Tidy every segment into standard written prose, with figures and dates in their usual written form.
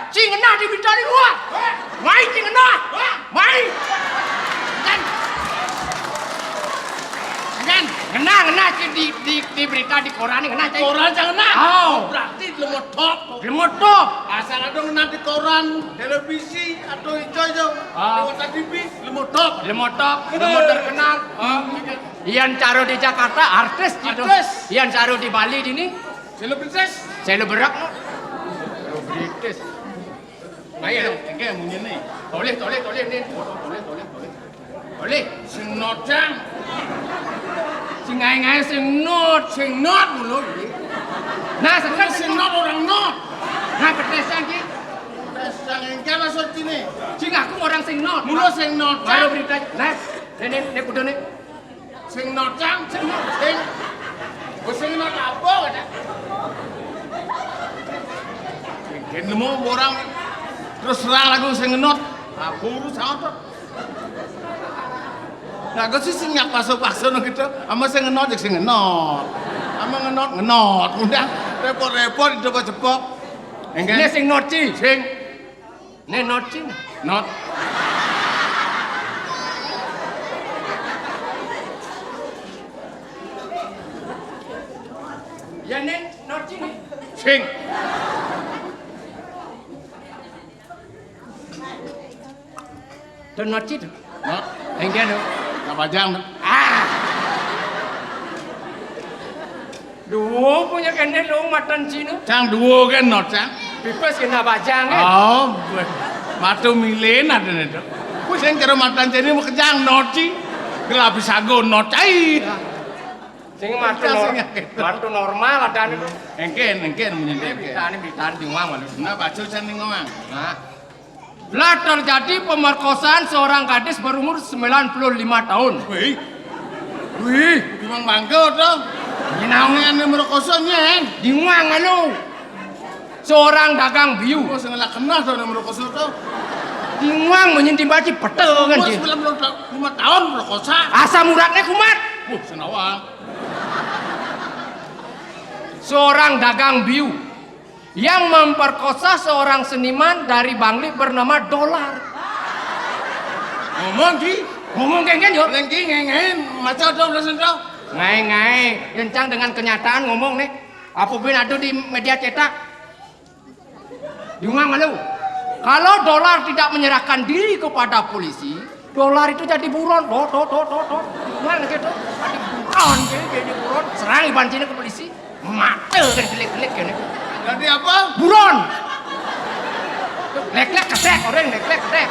Cing ngena di berita di luar. Mai cing ngena. Mai. Ngena di berita di koran ngena cing. Koran jangan ngena. Oh, berarti lemot top. lemot top. Asal ada ngena di koran, televisi atau ijo lewat TV, lemot top. Lemot terkenal. Ian Caro di Jakarta artis gitu. Ian Caro di Bali ini Selebritis. seleberak. Selebritis. Baik dong. Kayak munyi nih. Toleh nih. Toleh. Sing notang. Sing ngai sing not mulu. Nah, sekarang Sing not orang not. nah ketesan ki. Sang engke masuk sini. Sing aku orang sing not. Mulu sing not. Baru berita. Nah, ini kudu nih. Sing notang, sing sing not apa kata? Mungkin nemu orang terus serang lagu sing not. Apa urus apa? Nah, gue sih sing nyak pasok-pasok gitu. Ama sing ngenot sing ngenot. Ama ngenot. Udah repot-repot cepet-cepet. Ini sing not ci. Ini not ci. Not. Ya nih not ci nih. Sing. Tuh not ci tuh. Not. Enggak tuh. Kapajang. Duo punya kene lo matan cino. Cang duo kan not cang. Pipes kena bajang kan. Oh, matu milen ada nih. Ku sing kira matan jadi mau kejang not ci. Gelap sago not cai. Sing matu normal ada nih. Engken menyendiri. Berita di ngomong malu. Nah, baca cang ngomong. Nah. Telah terjadi pemerkosaan seorang gadis berumur 95 tahun. Wih, memang bangga tuh. Naungan yang merokosnya, Di ngomong lu. Seorang dagang biu. Kok sengaja kena tuh yang merokosnya tuh. Di ngomong menyintim baci petel kan Umur dia. 95 tahun merokosa. Asam uratnya kumat. Senawang. Seorang dagang biu yang memperkosa seorang seniman dari Bangli bernama Dolar. Ngomong kengen yo. Ngengin, macam tuh belasan tuh. Ngai, kencang dengan kenyataan ngomong nih. Apa pun ada di media cetak. Diungang lu. Kalau Dolar tidak menyerahkan diri kepada polisi, Dolar itu jadi buron. Diungang gitu. Jadi buron, jadi buron. Serang ibancinya ke polisi. Mate kan gelik-gelik gini. Jadi apa? Buron. Lek-lek kedek, orang lek-lek kedek.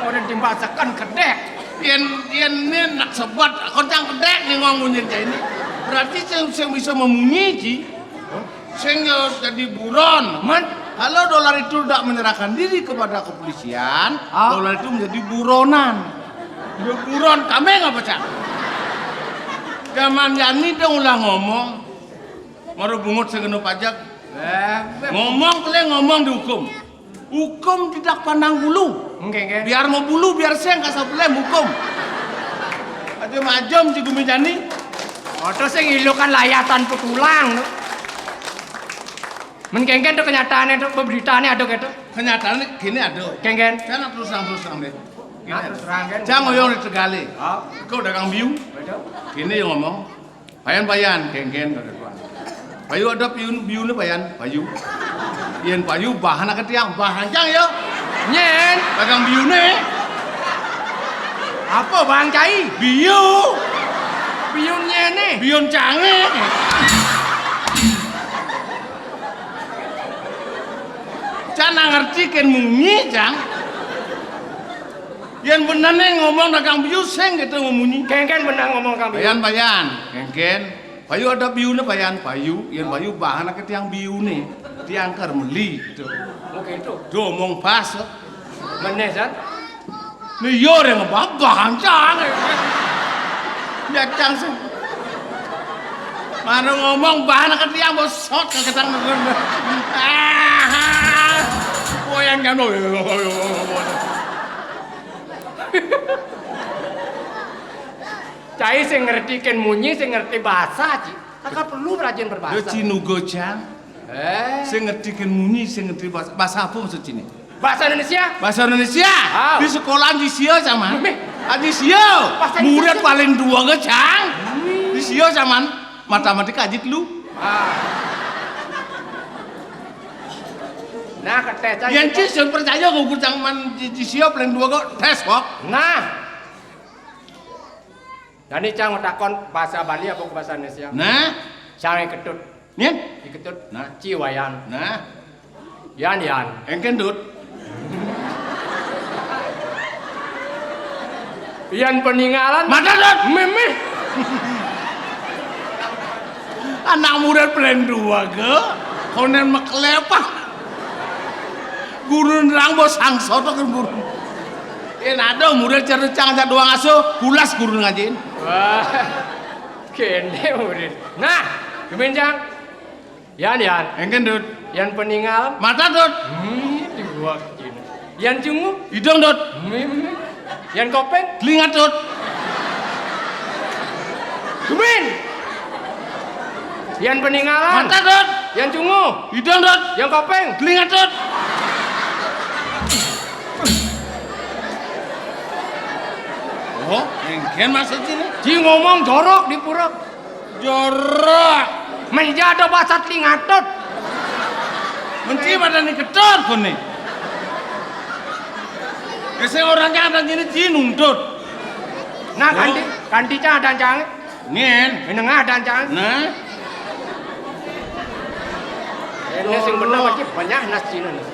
Orang dimbasakan kedek. Yang ini nak sebat, koncang kedek nih ngomongin kayak ini. Berarti saya bisa memunyi ji. Saya jadi buron. Kalau Dolar itu tidak menyerahkan diri kepada kepolisian, Dolar itu menjadi buronan. Dia buron, kami nggak baca. Zaman Yani dong ulah ngomong. Maru bungut segeno pajak. Ngomong kalian ngomong dihukum. Hukum tidak pandang bulu. Biar mau bulu biar saya nggak sabulem hukum. Aja majom si Gumi Jani. Oto sing ilukan layatan petulang. Mengkengken tuh kenyataannya tuh pemberitaannya ada gitu. Kenyataan gini ada. Kengken. Saya nak terus terang deh. Terus terang kan. Jangan ngoyong di Tegali. Kau dagang biu. Gini yang ngomong. Bayan kengken. Bayu ada biu ini bayan. Bayu. Ian Bayu bahan ke tiang bahan jang ya. Nyen. Dagang biu nih. Apa Bang Cai? Biu. Biun nyene. Biun cange. Cana ngerti kan munyi jang. Yang benar nih ngomong dagang biu seng gitu munyi. Kengken benar ngomong kami. Bayan. Kengken. Bayu ada biu nih bayan. Bayu. Ian Bayu bahan ke tiang biu nih. Tiang kermeli gitu. Oke itu. Ngomong pas. Menesan. Nih yo yang bahan jang. Ya cang sih. Mana ngomong bahan ke tiang bosot ke ketang. Yang jano. Cai sing ngerti ken munyi sing ngerti bahasa Ci. Kakak perlu rajin berbahasa. Cinugo cang. Saya ngerti kan munyi, saya ngerti bahasa apa maksud sini? Bahasa Indonesia? Bahasa Indonesia. Oh. Di sekolah di sio sama. Di sio. Bahasa Murid Indonesia. paling dua gecang. Di sio sama. Matematika ajit lu. Nah, ketes aja. Yang cis percaya kau kurang man di sio paling dua kok tes kok. Nah. Dan ini cang takon bahasa Bali apa bahasa Indonesia? Nah, Cang ketut. nyen. Iketut. Nah. Ciwayan. Nah, Yan. engkendut. Yan peninggalan. Mata dot. Meme. Anak muda paling dua ke. Kau nen maklepak. Guru nerang bos sangso tuh kan guru. Ada murid cerita canggah doang asuh, pulas guru ngajin. Wah. Kene murid. Nah, kemenjang. Yan. Engkendut. Yan peninggalan. Mata dot. Dibuat gini. Yan cungu. Hidung dot. Meme. Yan kopeng. Telinga dot. Gumin. Yan peninggalan. Mata dot. Yan cungu. Hidung dot. Yan kopeng. Telinga dot. Oh, engken maksud sini. Ji ngomong jorok di pura. Jorok. Meja ada bahasa telingatot. Menteri badan ini ketor pun nih. Kesel orangnya ada gini ji nuntut. Nah, kanti cang dan cang. Ngen. Menengah dan cang. Nah, Ini sing bener wajib banyak nas Cina nih.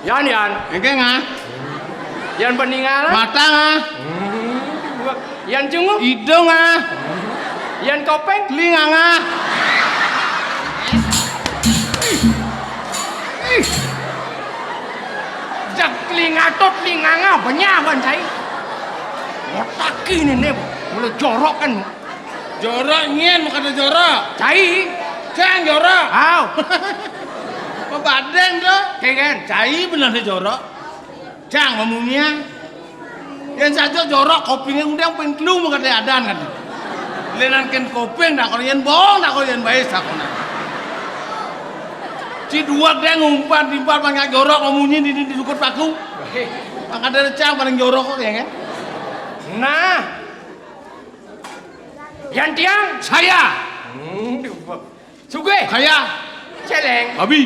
Yan. engken ngah. Yan peninggalan. Mata ngah. Yan cungu. Hidung ngah. Yan kopeng. Telinga ngah. Jak telingatot telinganga banyak ban saya. Otak ini nih. Mulai jorok kan. Jorok nyen bukan ada jorok. Cai. Cang jorok. Aw. Apa badan tuh? Kegen. Cai benar ada jorok. Cang ngomongnya. Yang saja jorok kopinya undang pengen kelu bukan ada adan kan. Lenan ken kopeng dah kalau yang bohong dah kalau yang baik sakona. Si dua dia ngumpat di bar banyak jorok ngomongnya di sukut paku. Maka dari cang paling jorok kok ya kan? Nah. Yan tiang. Saya. Suge. Kaya. Celeng. Babi.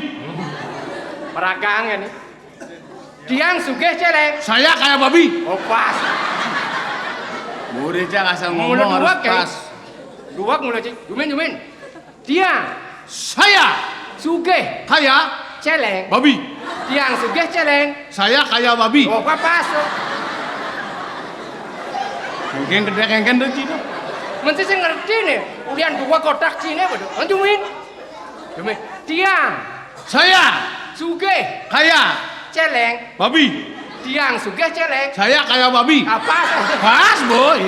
Peragang ini. Tiang suge celeng. Saya kaya babi. Oh pas. Murid cang asal Mulai ngomong dua harus kayak. pas. Dua mulai cik. Jumin. Tiang. Saya Suge. kaya Celeng. babi. Tiang suge celeng. Saya kaya babi. Oh pas. Mungkin gede kengken tuh Cina. Mesti saya ngerti nih. Ulian dua kotak Cina betul. Jumin. Tiang. Saya Suge. kaya Celeng. babi. Tiang suge celeng. Saya kaya babi. Apa? Pas boy.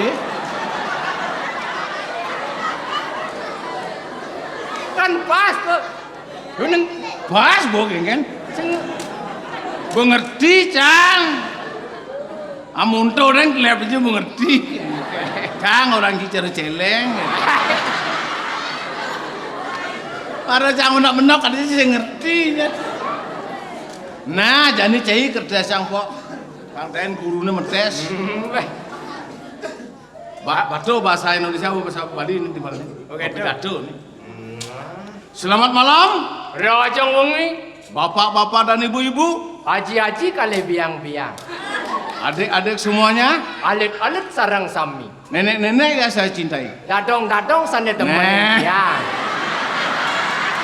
Kan pas tuh. Yuneng. Pas boy kengken. Sing. Mengerti cang. Amun tuh orang kelihatan aja mengerti. Cang orang kicer celeng. Para cang menak kan sih ngerti ya. Nah, jadi cai kerja sang kok. Kang Ten gurunya metes. Batu bahasa Indonesia bahasa Bali ini di mana? Oke, Batu nih. Selamat malam, Rojong wengi. bapak-bapak dan ibu-ibu, Haji-haji kali biang-biang. adik-adik semuanya, Alit-alit sarang sami. nenek-nenek yang saya cintai. Dadong-dadong sana teman Nah. biang.